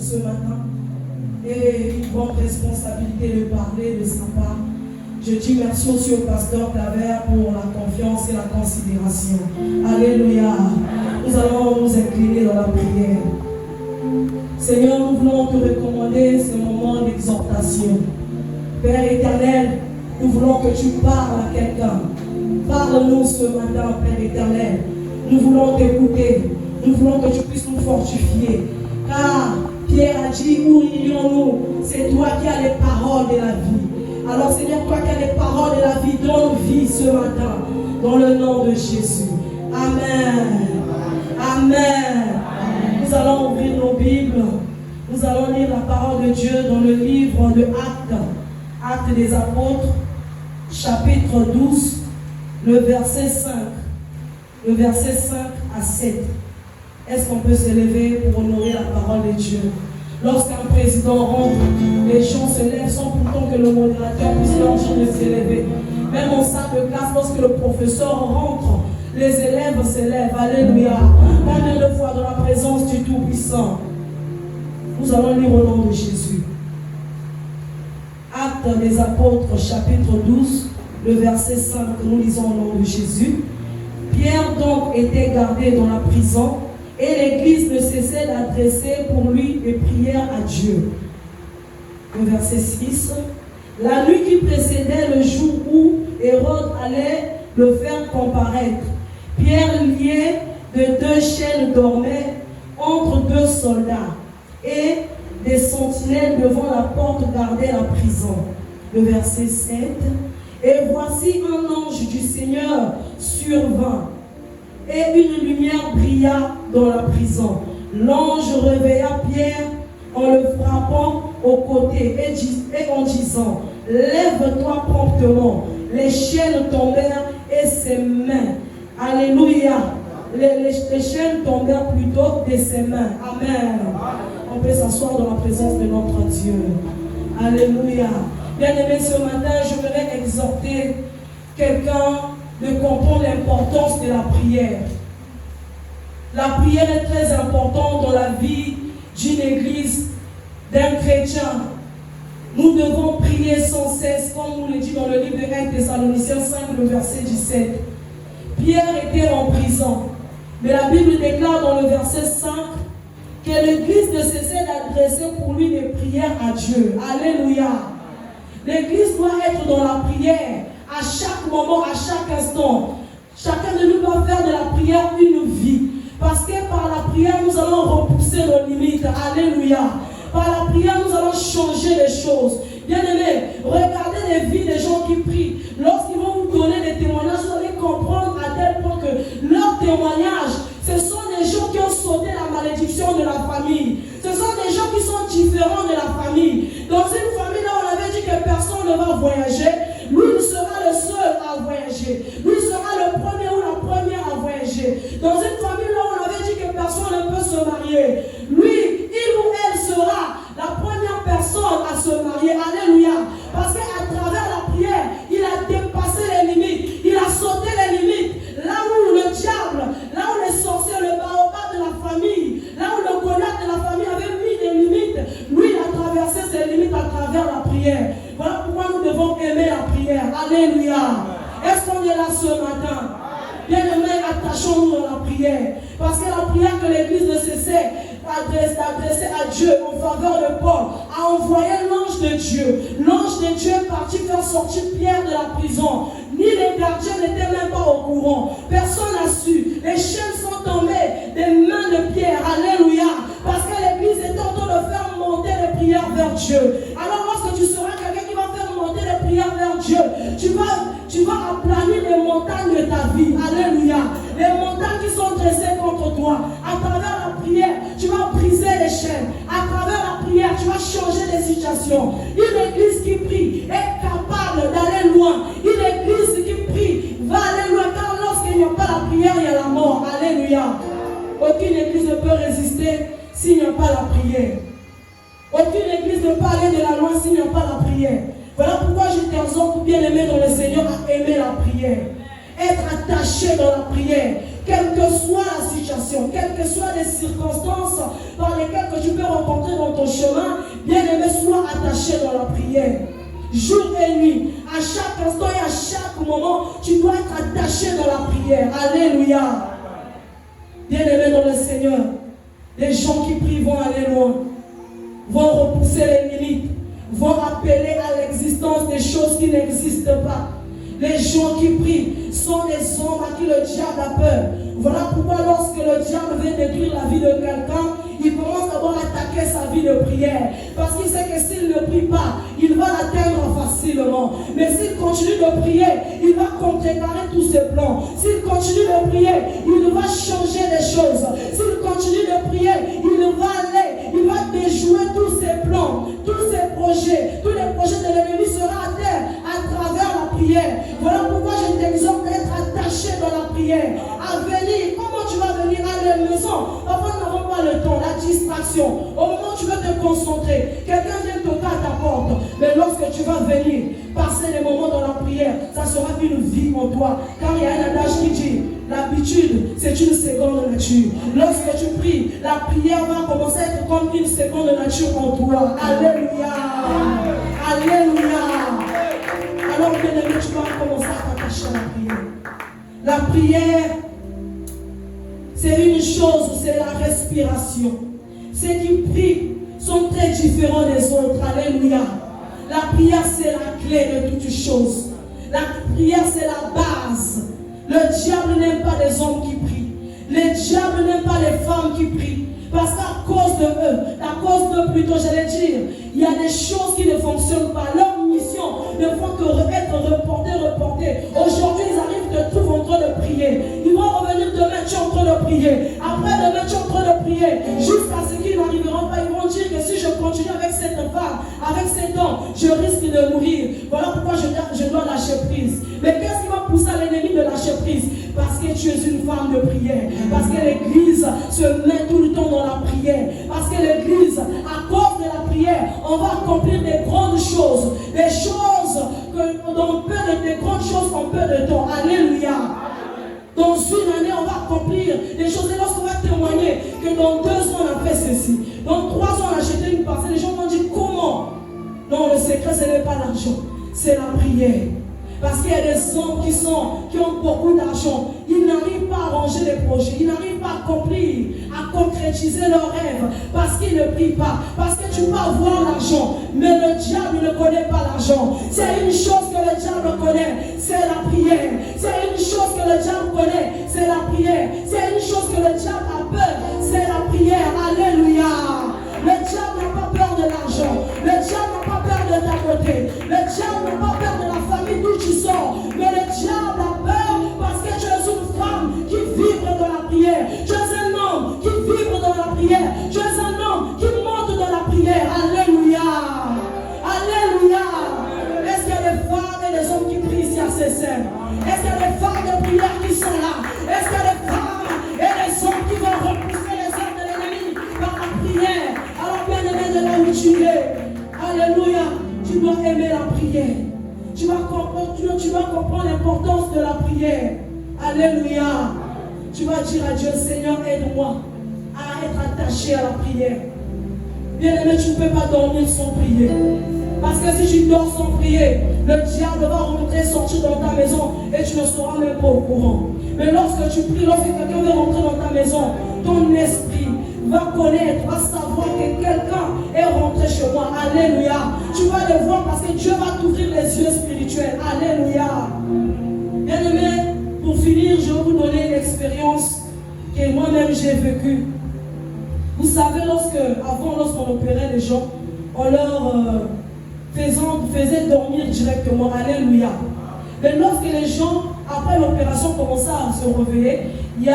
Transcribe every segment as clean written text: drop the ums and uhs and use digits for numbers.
ce matin et une grande responsabilité de parler de sa part. Je dis merci aussi au pasteur Claver pour la confiance et la considération. Alléluia. Nous allons nous incliner dans la prière. Seigneur, nous voulons te recommander ce moment d'exhortation. Père éternel, nous voulons que tu parles à quelqu'un. Parle-nous ce matin, Père éternel. Nous voulons t'écouter. Nous voulons que tu puisses nous fortifier. Car Pierre a dit, où irions-nous? C'est toi qui as les paroles de la vie. Alors Seigneur, toi qui as les paroles de la vie, donne vie ce matin. Dans le nom de Jésus. Amen. Amen. Nous allons ouvrir nos Bibles. Nous allons lire la parole de Dieu dans le livre de Actes. Actes des Apôtres, chapitre 12, le verset 5. Le verset 5 à 7. Est-ce qu'on peut se lever pour honorer la parole de Dieu? Lorsqu'un président rentre, les gens se lèvent sans pourtant que le modérateur puisse leur dire de se lever. Même en salle de classe, lorsque le professeur rentre, les élèves se lèvent. Alléluia. Combien de fois dans la présence du Tout-Puissant? Nous allons lire au nom de Jésus. Actes des Apôtres, chapitre 12, le verset 5, que nous lisons au nom de Jésus. Pierre donc était gardé dans la prison et l'église ne cessait d'adresser pour lui des prières à Dieu. Le verset 6. La nuit qui précédait le jour où Hérode allait le faire comparaître, Pierre lié de 2 chaînes dormait entre 2 soldats et des sentinelles devant la porte gardaient la prison. Le verset 7. Et voici un ange du Seigneur survint et une lumière brilla dans la prison. L'ange réveilla Pierre en le frappant au côté et en disant, lève-toi promptement. Les chaînes tombèrent et ses mains. Alléluia. Les chaînes tombèrent plutôt de ses mains. Amen. On peut s'asseoir dans la présence de notre Dieu. Alléluia. Bien-aimés, ce matin, je voudrais exhorter quelqu'un de comprendre l'importance de la prière. La prière est très importante dans la vie d'une église, d'un chrétien. Nous devons prier sans cesse, comme nous le dit dans le livre de 1 Thessaloniciens 5, le verset 17. Pierre était en prison, mais la Bible déclare dans le verset 5 que l'église ne cessait d'adresser pour lui des prières à Dieu. Alléluia. L'église doit être dans la prière à chaque moment, à chaque instant. Chacun de nous doit faire de la prière une vie. Parce que par la prière, nous allons repousser nos limites. Alléluia. Par la prière, nous allons changer les choses. Bien-aimés, regardez les vies des gens qui prient. Lorsqu'ils vont vous donner des témoignages, vous allez comprendre à tel point que leurs témoignages, ce sont des gens qui ont sauté la malédiction de la famille. Ce sont des gens qui sont différents de la famille. Dans une famille, là, on avait dit que personne ne va voyager. Lui, il sera le seul à voyager. Lui sera le premier ou la première à voyager. Dans une famille, là, on avait dit que personne ne peut se marier. Lui, il ou elle sera la première personne à se marier. Alléluia. Parce qu'à travers la prière, il a dépassé les limites. Il a sauté les limites. Là où le diable, là où les sorciers, le baobab de la famille, là où le Goliath de la famille avait mis des limites, lui, il a traversé ces limites à travers la prière. Voilà pourquoi nous devons aimer la prière. Alléluia. Est-ce qu'on est là ce matin? Bien-aimés, attachons-nous dans la prière. Parce que la prière que l'Église ne cessait d'adresser à Dieu en faveur de Paul, a envoyé l'ange de Dieu. L'ange de Dieu est parti faire sortir Pierre de la prison. Ni les gardiens n'étaient même pas au courant. Personne n'a su. Les chaînes sont tombées des mains de Pierre. Alléluia. Parce que l'Église est en train de faire monter les prières vers Dieu. Alors lorsque tu seras quelqu'un qui va faire monter les prières vers Dieu, tu vas aplanir les montagnes de ta vie. Alléluia. Les montagnes qui sont dressées contre toi. À travers la prière, tu vas briser les chaînes. À travers la prière, tu vas changer les situations. Une église qui prie est capable d'aller loin. Une église qui prie va aller loin. Car lorsqu'il n'y a pas la prière, il y a la mort. Alléluia. Aucune église ne peut résister s'il n'y a pas la prière. Aucune église ne peut aller de la loi s'il n'y a pas la prière. Voilà pourquoi je t'exhorte, bien aimé dans le Seigneur, à aimer la prière. Être attaché dans la prière. quelle que soit la situation, quelles que soient les circonstances par lesquelles que tu peux rencontrer dans ton chemin, bien-aimé, sois attaché dans la prière. Jour et nuit, à chaque instant et à chaque moment, tu dois être attaché dans la prière. Alléluia. Bien-aimé dans le Seigneur, les gens qui prient vont aller loin, vont repousser les limites, vont appeler à l'existence des choses qui n'existent pas. Les gens qui prient sont des hommes à qui le diable a peur. Voilà pourquoi lorsque le diable veut détruire la vie de quelqu'un, il commence d'abord à attaquer sa vie de prière. Parce qu'il sait que s'il ne prie pas, il va l'atteindre facilement. Mais s'il continue de prier, il va contrecarrer tous ses plans. S'il continue de prier, il va changer les choses. S'il continue de prier, il va aller, il va déjouer tous ses plans, tous ses projets. Tous les projets de l'ennemi seront à terre à travers la prière. Voilà pourquoi je t'exhorte d'être attaché dans la prière. À venir, comment tu vas venir à la maison? Parfois nous n'avons pas le temps, la distraction. Au moment où tu veux te concentrer, quelqu'un vient toquer à ta porte. Mais lorsque tu vas venir, passer les moments dans la prière, ça sera une vie en toi. Car il y a un adage qui dit, l'habitude, c'est une seconde nature. Lorsque tu pries, la prière va commencer à être comme une seconde nature en toi. Alléluia. Alléluia. Alors bien-aimé, tu vas commencer à t'attacher à la prière. La prière, c'est une chose, c'est la respiration. Ceux qui prient sont très différents des autres. Alléluia. La prière, c'est la clé de toutes choses. La prière, c'est la base. Le diable n'aime pas les hommes qui prient. Le diable n'aime pas les femmes qui prient. Parce qu'à cause de eux, à cause d'eux plutôt, j'allais dire, il y a des choses qui ne fonctionnent pas. Leur mission ne font que être reportée. Aujourd'hui, ils arrivent de tout en train de prier. Ils vont revenir demain, tu es en train de prier. Après demain, tu es en train de prier. Jusqu'à ce qu'ils n'arriveront pas. Ils vont dire que si je continue avec cette femme, avec cet homme, je risque de mourir. Voilà pourquoi je dois lâcher prise. Mais qu'est-ce qui va pousser l'ennemi de lâcher prise? Parce que tu es une femme de prière. Parce que l'église se met tout le temps dans la prière. Parce que l'église, à cause de la prière, on va accomplir des grandes choses. Des choses des grandes choses en peu de temps. Alléluia. Dans une année, on va accomplir des choses. Et lorsqu'on va témoigner que dans 2 ans, on a fait ceci. Dans 3 ans, on a acheté une parcelle. Les gens vont dire comment? Non, le secret, ce n'est pas l'argent. C'est la prière. Parce qu'il y a des hommes qui ont beaucoup d'argent. Ils n'arrivent pas à ranger les projets. Ils n'arrivent pas à accomplir, à concrétiser leurs rêves. Parce qu'ils ne prient pas. Parce que tu peux avoir l'argent. Mais le diable ne connaît pas l'argent. C'est une chose que le diable connaît. C'est la prière. C'est une chose que le diable connaît. C'est la prière. C'est une chose que le diable a peur. C'est la prière. Alléluia. Le diable n'a pas peur de l'argent. Le diable n'a pas peur de ta côté. Le diable n'a pas peur de la famille d'où tu sors. Mais le diable a peur parce que tu es une femme qui vibre dans la prière. Tu es un homme qui vibre dans la prière. Tu es un homme qui monte dans la prière. Alléluia. Alléluia. Est-ce qu'il y a des femmes et des hommes qui prient ici à ces scènes? Est-ce qu'il y a des femmes de prière qui sont là? Est-ce qu'il y a des femmes et des hommes qui vont repousser les hommes de l'ennemi par la prière? Alors bien aimé de là où tu es, alléluia, tu dois aimer la prière. Tu vas comprendre l'importance de la prière. Alléluia. Tu vas dire à Dieu, Seigneur, aide-moi à être attaché à la prière. Bien aimé, tu ne peux pas dormir sans prier. Parce que si tu dors sans prier, le diable va rentrer, sortir dans ta maison et tu ne seras même pas au courant. Mais lorsque tu pries, lorsque quelqu'un veut rentrer dans ta maison, ton esprit va connaître, va savoir que quelqu'un est rentré chez moi. Alléluia. Tu vas le voir parce que Dieu va t'ouvrir les yeux spirituels. Alléluia. Bien aimé, pour finir, je vais vous donner une expérience que moi-même j'ai vécue. Vous savez, lorsqu'on opérait les gens, on leur faisait dormir directement. Alléluia. Mais lorsque les gens, après l'opération, commençaient à se réveiller, il y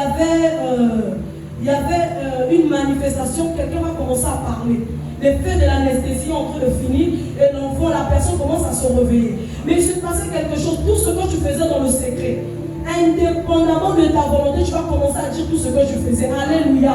avait une manifestation, quelqu'un va commencer à parler. L'effet de l'anesthésie est en train de finir et l'enfant, la personne commence à se réveiller. Mais il se passait quelque chose, tout ce que tu faisais dans le secret, indépendamment de ta volonté, tu vas commencer à dire tout ce que tu faisais. Alléluia.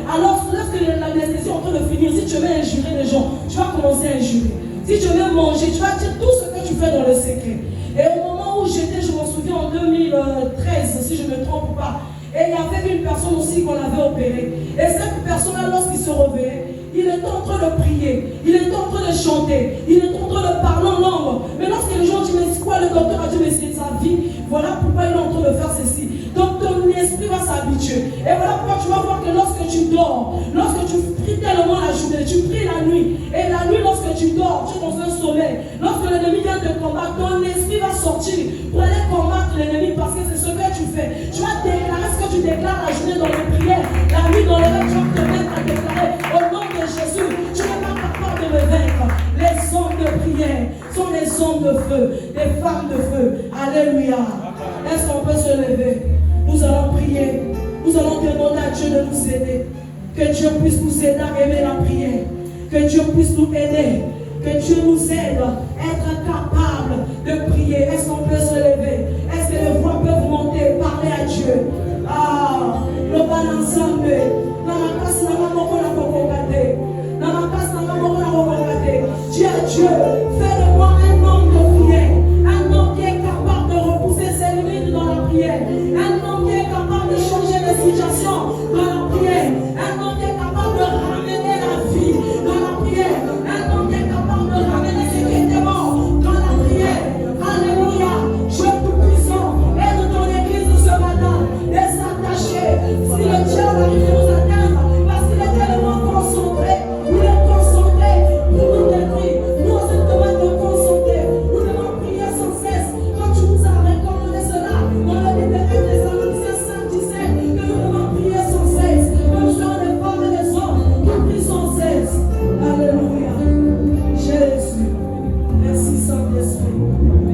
Alors, lorsque l'anesthésie est en train de finir, si tu veux injurer les gens, tu vas commencer à injurer. Si tu veux manger, tu vas dire tout ce que tu fais dans le secret. Et au moment où j'étais, je me souviens en 2013, si je ne me trompe pas, Et il y avait une personne aussi qu'on avait opérée. Et cette personne-là, lorsqu'il se réveillait, il était en train de prier, il était en train de chanter, il était en train de parler en langue. Mais lorsque les gens disent, mais c'est quoi, le docteur a dit, mais c'est sa vie, voilà pourquoi il est en train de faire ceci. Donc ton esprit va s'habituer. Et voilà pourquoi tu vas voir que lorsque tu dors, lorsque tu pries tellement la journée, tu pries la nuit, et la nuit lorsque tu dors, tu es dans un sommeil, lorsque l'ennemi vient te combattre, ton esprit va sortir pour aller combattre l'ennemi parce que c'est ce que tu fais. Tu vas déclarer ce que tu déclares la journée dans les prières, la nuit dans les rêves, tu vas te mettre à déclarer au nom de Jésus. Tu n'es pas capable de me vaincre. Les hommes de prière sont des hommes de feu, des femmes de feu. Alléluia. Est-ce qu'on peut se lever? Nous allons prier. Nous allons demander à Dieu de nous aider. Que Dieu puisse nous aider à aimer la prière. Que Dieu puisse nous aider. Que Dieu nous aide à être capable de prier. Est-ce qu'on peut se lever? Est-ce que les voix peuvent monter, parler à Dieu? Ah, le bon ensemble. Dans la place, dans la mort, on a regardé. Dans la place, dans la mort, on a regardé. Dis à Dieu, fais de moi un homme de prière. Un homme qui est capable de repousser ses limites dans la prière. Un homme qui est capable de changer les situations dans la prière. Un homme qui est capable de ramener la vie dans la prière. Un homme qui est capable de ramener ce qui était mort dans la prière. Alléluia. Dieu tout-puissant, aide ton église ce matin et s'attacher. Si le diable arrive à nous atteindre, parce qu'il est tellement concentré, il est concentré pour nous détruire. Nous, on se demande de concentrer. Nous devons prier sans cesse. Quand tu nous as recommandé cela, dans le livre des Thessaloniciens 5:17, que nous devons prier sans cesse. Que nous sommes des femmes et des hommes qui prient sans cesse. Alléluia. Jésus. Merci Saint-Esprit.